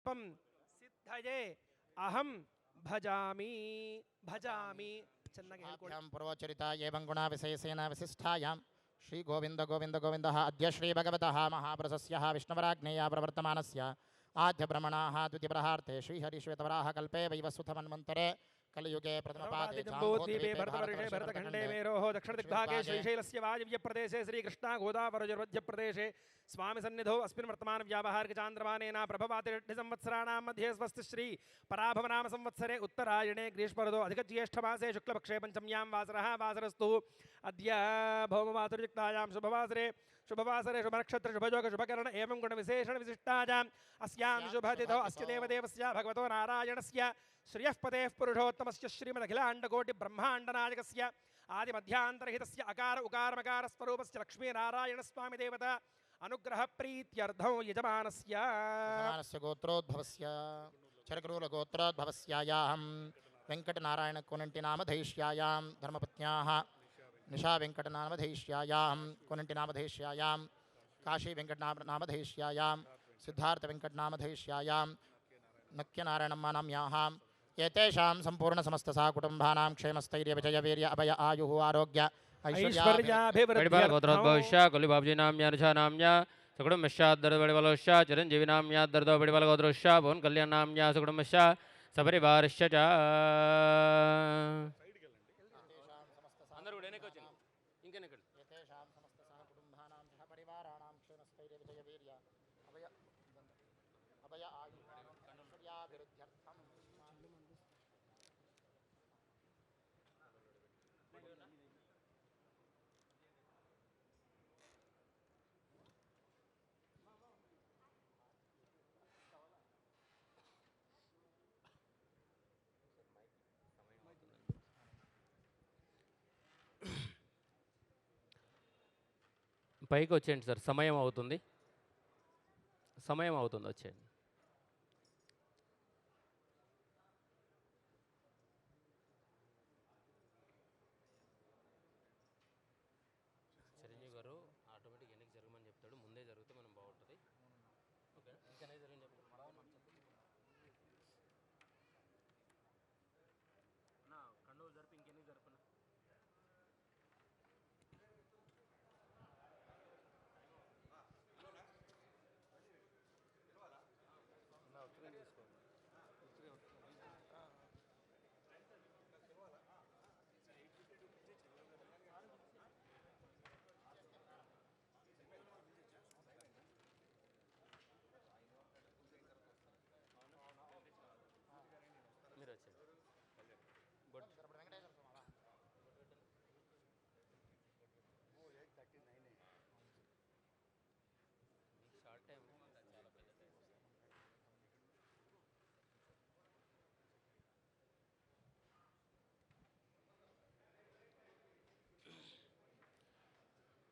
ಪಂ ಸಿದ್ಧಯೇ ಅಹಂ ಭಜಾಮಿ ಭಜಾಮಿ. ಚೆನ್ನಾಗಿ ಹೇಳ್ಕೊಳ್ಳಿ. ಪೂರ್ವಚರಿತ ಏವಂ ಗುಣ ವಿಶೇಷೇಣ ವಿಶಿಷ್ಟಾಯಾಂ ಶ್ರೀ ಗೋವಿಂದ ಗೋವಿಂದ ಗೋವಿಂದ ಅದ್ಯ ಶ್ರೀ ಭಗವತಃ ಮಹಾಪ್ರಸಸ್ಯ ವಿಷ್ಣುವರಾಜ್ಞೇಯ ಪ್ರವರ್ತಮಾನಸ್ಯ ಆದ್ಯ ಬ್ರಹ್ಮಣಾಃ ದ್ವಿತೀಯಪ್ರಹಾರ್ತೆ ಶ್ರೀಹರಿಶ್ವೇತವರಾಹ ಕಲ್ಪೆ ವೈವಸ್ವತಮನ್ವಂತರೆ ಕಲಿಯುಗೆ ಪ್ರಥಮಪಾದೆ ಜಂಬೂದ್ವೀಪೆ ಭರತವರ್ಷೆ ಭರತಖಂಡೇ ಮೇರೋಃ ದಕ್ಷಿಣದಿಗ್ಭಾಗೆ ಶ್ರೀಶೈಲಸ್ಯ ವಾಯವ್ಯಪ್ರದೇಶೆ ಶ್ರೀಕೃಷ್ಣ ಗೋದಾವರಯೋರ್ಮಧ್ಯಪ್ರದೇಶೆ ಸ್ವಾಮಿ ಸನ್ನಿಧೌ ಅಸ್ಮಿನ್ ವರ್ತಮಾನ ವ್ಯಾವಹಾರಿಕ ಚಾಂದ್ರಮಾನೇನ ಪ್ರಭವಾತಿ ಷಷ್ಠಿ ಸಂವತ್ಸರಾಣಾಂ ಮಧ್ಯೆ ಸ್ವಸ್ತಿ ಶ್ರೀ ಪರಾಭವನಾಮ ಸಂವತ್ಸರೆ ಉತ್ತರಾಯಣೆ ಗ್ರೀಷ್ಮಋತೋ ಅಧಿಕಜ್ಯೇಷ್ಠಮಾಸೆ ಶುಕ್ಲಪಕ್ಷೆ ಪಂಚಮ್ಯಾಂ ವಾಸರಃ ವಾಸರಸ್ತು ಅದ್ಯ ಭೌಮಮಾತುರ್ಯುಕ್ತಾಯಾಂ ಶುಭವಾಸರೆ ಶುಭನಕ್ಷತ್ರ ಶುಭಯೋಗ ಶುಭಕರಣ ಏವಂ ಗುಣ ವಿಶೇಷಣ ವಿಶಿಷ್ಟಾಯಾಂ ಅಸ್ಯಾಂ ಶುಭತಿಥೌ ಅಸ್ಯ ದೇವದೇವಸ್ಯ ಭಗವತೋ ನಾರಾಯಣಸ್ಯ ಶ್ರಿಯಃ ಪದೇಃ ಪುರುಷೋತ್ತಮಸ್ಯ ಶ್ರೀಮದಖಿಲಾಂಡಕೋಟಿ ಬ್ರಹ್ಮಾಂಡನಾಯಕಸ್ಯ ಆದಿಮಧ್ಯಾಂತರಹಿತಸ್ಯ ಅಕಾರ ಉಕಾರಮಕಾರ ಸ್ವರೂಪಸ್ಯ ಲಕ್ಷ್ಮೀನಾರಾಯಣಸ್ವಾಮಿ ದೇವತಾ ಅನುಗ್ರಹ ಪ್ರೀತ್ಯರ್ಥಂ ಯಜಮಾನಸ್ಯ ಗೋತ್ರೋದ್ಭವಸ್ಯ ಚರಕರೂಲ ಗೋತ್ರೋದ್ಭವಸ್ಯಾಯಾಹಂ ವೆಂಕಟನಾರಾಯಣ ಕೋನಂಟಿ ನಾಮಧೈಷ್ಯಾಯಾಂ ಧರ್ಮಪತ್ನ್ಯಾಃ ನಿಶಾ ವೆಂಕಟನಾಮಧೈಷ್ಯಾಯಾಂ ಕೋನಂಟಿ ನಾಮಧೈಷ್ಯಾಯಾಂ ಕಾಶಿ ವೆಂಕಟನಾಮಧೈಷ್ಯಾಯಾಂ ಸಿದ್ಧಾರ್ಥ ವೆಂಕಟನಾಮಧೈಷ್ಯಾಯಾಂ ನಕ್ಯನಾರಾಯಣಮ್ಮ ನಾಮ್ಯಾಹಾಂ ಏತೇಷಾಂ ಸಂಪೂರ್ಣ ಸಮಸ್ತ ಸಹ ಕುಟುಂಬಾನಾಂ ಕ್ಷೇಮಸ್ಥೈರ್ಯ ವಿಜಯ ವೀರ್ಯ ಅಭಯ ಆಯುಃ ಆರೋಗ್ಯ ಐಶ್ವರ್ಯಾಭಿವೃದ್ಧಿ ಕೊಲಿಬಾಬ್ಜಿ ನಾಮ್ಯಾನುಷಾ ನಾಮ್ಯ ಸುಕುಟುಂಬಶ್ಚಾದ್ದರ್ದ ಬಡಿಬಲೋಶ್ಚ ಚಿರಂಜೀವಿ ನಾಮ್ಯಾದ್ದರ್ದ ಬಡಿಬಲಗೋದ್ರೋಶ್ಚ ಭವನ್ ಕಲ್ಯಾಣ ನಾಮ್ಯ ಸುಕುಟುಂಬಶ್ಚ ಸಪರಿವಾರಶ್ಚ ಚ. పైకి వచ్చేయండి సార్, సమయం అవుతుంది వచ్చేయండి. చిరంజీవి గారు ఆటోమేటిక్ ఎన్నిక జరగమని చెప్తాడు, ముందే జరిగితే మనం బాగుంటుంది. ఓకే, ఇంకా జరగని చెప్పండి. కండువు జరిపి ఇంకెన్ని జరపండి. మీరు వచ్చేయండి. గుడ్. షార్ట్ టైం చాలా పెద్ద టైం.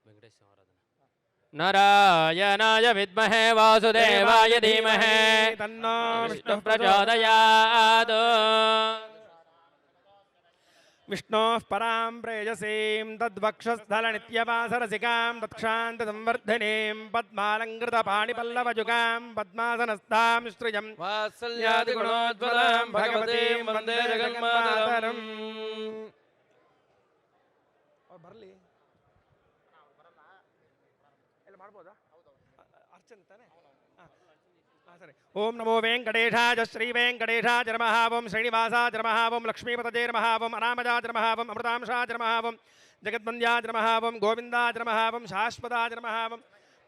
వెంకటేశ్వర ఆరాధన. నారాయణాయ విద్మహే వాసుదేవాయ ధీమహి తన్నో విష్ణుః ప్రచోదయాత్. విష్ణోః పరాం ప్రేయసీం తద్వక్షస్థలనిత్యవాసరసికాం తత్క్షాంతసంవర్ధినీం పద్మాలంకృతపాణిపల్లవజుగాం పద్మాసనస్థాం శ్రియం వాత్సల్యాదిగుణోజ్వలాం భగవತೀಂ వందే జగన్మాతరం. ಬರಲಿ ಎಲ್ಲ ಮಾಡ್ಬೋದಾ? ಅರ್ಚನೆ ತಾನೆ? ಸರಿ. ಓಂ ನಮೋ ವೆಂಕಟೇಶಾಯ ಶ್ರೀ ವೆಂಕಟೇಶಾಯ ನಮಃ. ಓಂ ಶ್ರೀನಿವಾಸಾಯ ನಮಃ. ಓಂ ಲಕ್ಷ್ಮೀಪತಯೇ ನಮಃ. ಓಂ ಅನಾಮಜಾಯ ನಮಃ. ಓಂ ಅಮೃತಾಂಶಾಯ ನಮಃ. ಓಂ ಜಗದ್ವಂದ್ಯಾಯ ನಮಃ. ಓಂ ಗೋವಿಂದಾಯ ನಮಃ. ಓಂ ಶಾಶ್ವತಾಯ ನಮಃ. ಓಂ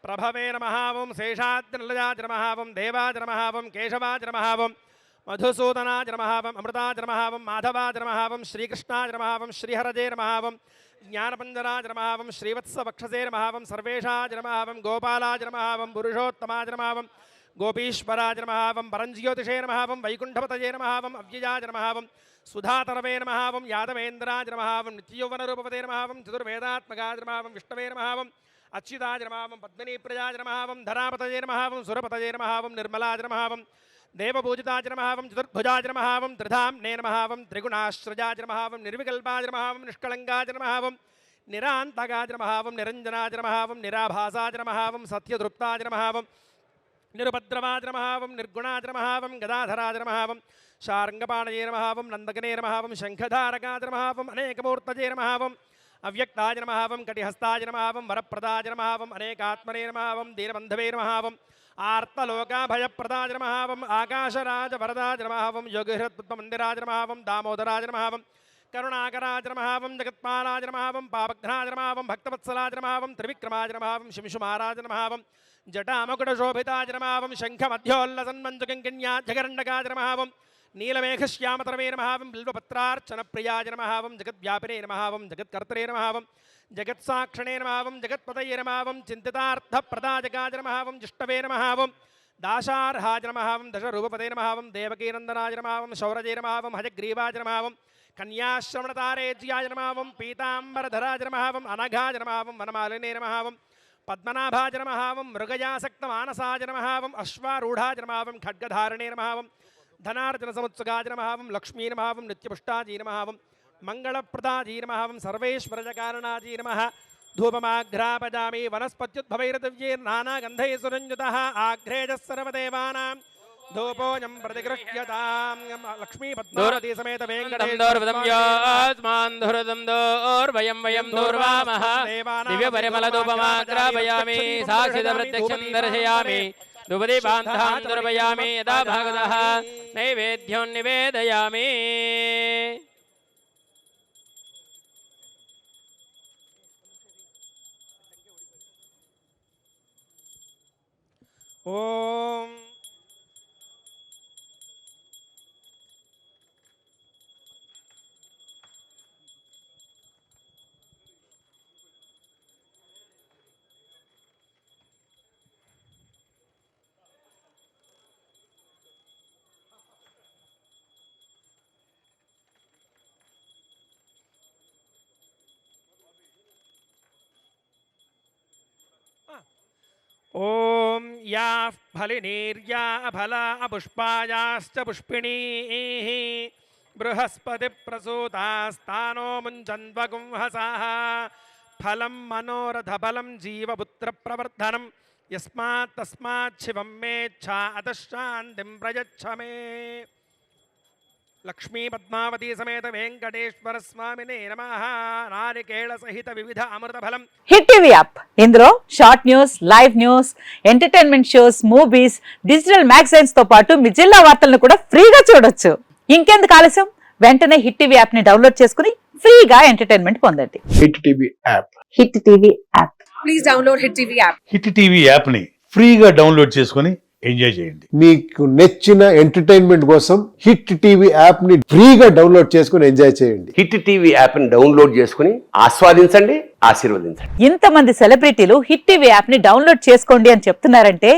ಪ್ರಭವೇ ನಮಃ. ಓಂ ಶೇಷಾದ್ರಿಲಯಾಯ ನಮಃ. ಓಂ ದೇವಾಯ ನಮಃ. ಓಂ ಕೇಶವಾಯ ನಮಃ. ಓಂ ಮಧುಸೂದನಾಯ ನಮಃ. ಓಂ ಅಮೃತಾಯ ನಮಃ. ಓಂ ಮಾಧವಾಯ ನಮಃ. ಓಂ ಶ್ರೀಕೃಷ್ಣಾಯ ನಮಃ. ಓಂ ಶ್ರೀಹರಜೇ ನಮಃ. ಓಂ ಜ್ಞಾನಪಂಜರಾಯ ನಮಃ. ಓಂ ಶ್ರೀವತ್ಸವಕ್ಷಸೇ ನಮಃ. ಓಂ ಸರ್ವೇಶಾಯ ನಮಃ. ಓಂ ಗೋಪಾಲಾಯ ನಮಃ. ಓಂ ಪುರುಷೋತ್ತಮಾಯ ನಮಃ. ಓಂ गोपीश्वराय नमः. ओं परञ्ज्योतिषे नमः. ओं वैकुण्ठपतये नमः. ओं अव्ययाय नमः. ओं सुधातरवे नमः. ओं यादवेन्द्राय नमः. ओं नित्ययौवनरूपपते नमः. ओं चतुर्वेदात्मकाय नमः. ओं विष्णवे नमः. ओं अच्युताय नमः. ओं पद्मिनीप्रियाय नमः. ओं धरापतये नमः. ओं सुरपतये नमः. ओं निर्मलाय नमः. ओं देवपूजिताय नमः. ओं चतुर्भुजाय नमः. ओं त्रिधाम्ने नमः. ओं त्रिगुणाश्रजाय नमः. ओं निर्विकल्पाय नमः. ओं निष्कलङ्काय नमः. ओं निरान्तकाय नमः. ओं निरञ्जनाय नमः. ओं निराभासाय नमः. ओं सत्यतृप्ताय नमः. ओं నిరుపద్రవాజ నమః ఓం నిర్గుణాజ నమః ఓం గదాధరాజ నమః ఓం శార్ంగపాణయే నమః ఓం నందకనే నమః ఓం శంఖధారకాజ నమః ఓం అనేకమూర్తజే నమః ఓం అవ్యక్తాజ నమః ఓం కటిహస్తాజ నమః ఓం వరప్రదాజ నమః ఓం అనేకాత్మనే నమః ఓం దీనబంధవే నమః ఓం ఆర్తలోకాభయప్రదాజ నమః ఓం ఆకాశరాజ వరదాజ నమః ఓం యోగిహృత్పద్మమందిరాజ నమః ఓం దామోదరాజ నమః ఓం కరుణాకరాజ నమః ఓం జగత్పాలాజ నమః ఓం పాపఘ్నాజ నమః ఓం భక్తవత్సలాజ నమః ఓం త్రివిక్రమాజ నమః ఓం శింశుమారాజ నమః ఓం జటామకుటశోభితాజ నమః ఓం శంఖమధ్యోల్లసన్మంజుకింకిణ్యాజగరండకాజ నమః ఓం నీలమేఘశ్యామతరమే నమః ఓం బిల్వపత్రార్చనప్రియాజ నమః ఓం జగద్వ్యాపినే నమః ఓం జగత్కర్తరే నమః ఓం జగత్సాక్షిణే నమః ఓం జగత్పతయే నమః ఓం చింతితార్థప్రదాజకాజ నమః ఓం జిష్టవే నమః ఓం దాశార్హాజ నమః ఓం దశరూపపదే నమః ఓం దేవకీనందనాజ నమః ఓం శౌరజే నమః ఓం హజగ్రీవాజ నమః ఓం కన్యాశ్రవణతారేజ్యాజ నమః ఓం పీతాంబరధరాజ నమః ఓం అనఘాజ నమః ఓం వనమాలినే నమః ఓం పద్మనాభాజ నమః ఓం మృగయాసక్తమానసాజ నమః ఓం అశ్వారూఢాజ నమః ఓం ఖడ్గధారణే నమః ఓం ధనార్జన సముత్సుగాజ నమః ఓం లక్ష్మీ నమః ఓం నిత్యపుష్టాజీ నమః ఓం మంగళప్రదాజీ నమః ఓం సర్వేశ్వరజకారణాజీ నమః ధూపమాఘ్రాపజామి వనస్పత్యుద్భవైరదివ్యైర్నానాగంధైः సురంజితः ఆఘ్రేజः సర్వదేవానాం ధూపోజం ప్రతిగృహ్యతాం లక్ష్మీ పద్మావతీ సమేత దివ్యపరిమళధూపమాగ్రాపయామి సాక్షిదప్రత్యక్షం దర్శయామి ధూపదీపాంతాన్ దర్శయామి యదా భగవతః నైవేద్యం నివేదయామి. ఓం ఓం యా ఫలినీర్యా ఫలా పుష్పాయాశ్చ పుష్పిణీః బృహస్పతి ప్రసూతాస్తానో ముంచన్వగుంహసాః ఫలం మనోరథ ఫలం జీవపుత్ర ప్రవర్ధనం యస్మాత్ తస్మాత్ శివం మేచ్ఛా అతః శాంతిం ప్రయచ్ఛ మే. లక్ష్మీ పద్మావతీ సమేత వెంకటేశ్వర స్వామినే నమః. నారికేళ సహిత వివిధ అమృత ఫలం. హిట్ టీవీ యాప్ ఇందులో short news, live news, entertainment shows, movies, digital magazines తో పాటు మీ జిల్లా వార్తలను కూడా ఫ్రీగా చూడొచ్చు. ఇంకెందుకు ఆలస్యం, వెంటనే హిట్ టీవీ యాప్ ని డౌన్లోడ్ చేసుకుని ఫ్రీగా ఎంటర్టైన్మెంట్ పొందండి. Hit TV app. Hit TV app. Please download hit TV app. Hit TV app ని ఫ్రీగా డౌన్లోడ్ చేసుకొని ఎంజాయ్ చేయండి. మీకు నచ్చిన ఎంటర్టైన్మెంట్ కోసం హిట్ టీవీ యాప్ ని ఫ్రీగా డౌన్లోడ్ చేసుకుని ఎంజాయ్ చేయండి. హిట్ టీవీ యాప్ ని డౌన్లోడ్ చేసుకుని ఆస్వాదించండి, ఆశీర్వదించండి. ఇంతమంది సెలబ్రిటీలు హిట్ టీవీ యాప్ ని డౌన్లోడ్ చేసుకోండి అని చెప్తున్నారంటే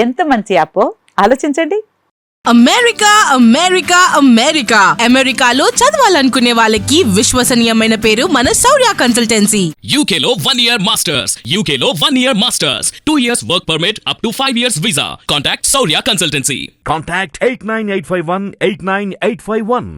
ఎంత మంచి యాప్ ఆలోచించండి. అమెరికా అమెరికా అమెరికా అమెరికాలో చదవాలనుకునే వాళ్ళకి విశ్వసనీయమైన పేరు మన శౌర్య కన్సల్టెన్సీ. UK లో 1 year masters. UK లో 1 year masters. 2 years work permit up to 5 years visa. Contact Saurya Consultancy. Contact 89851 89851.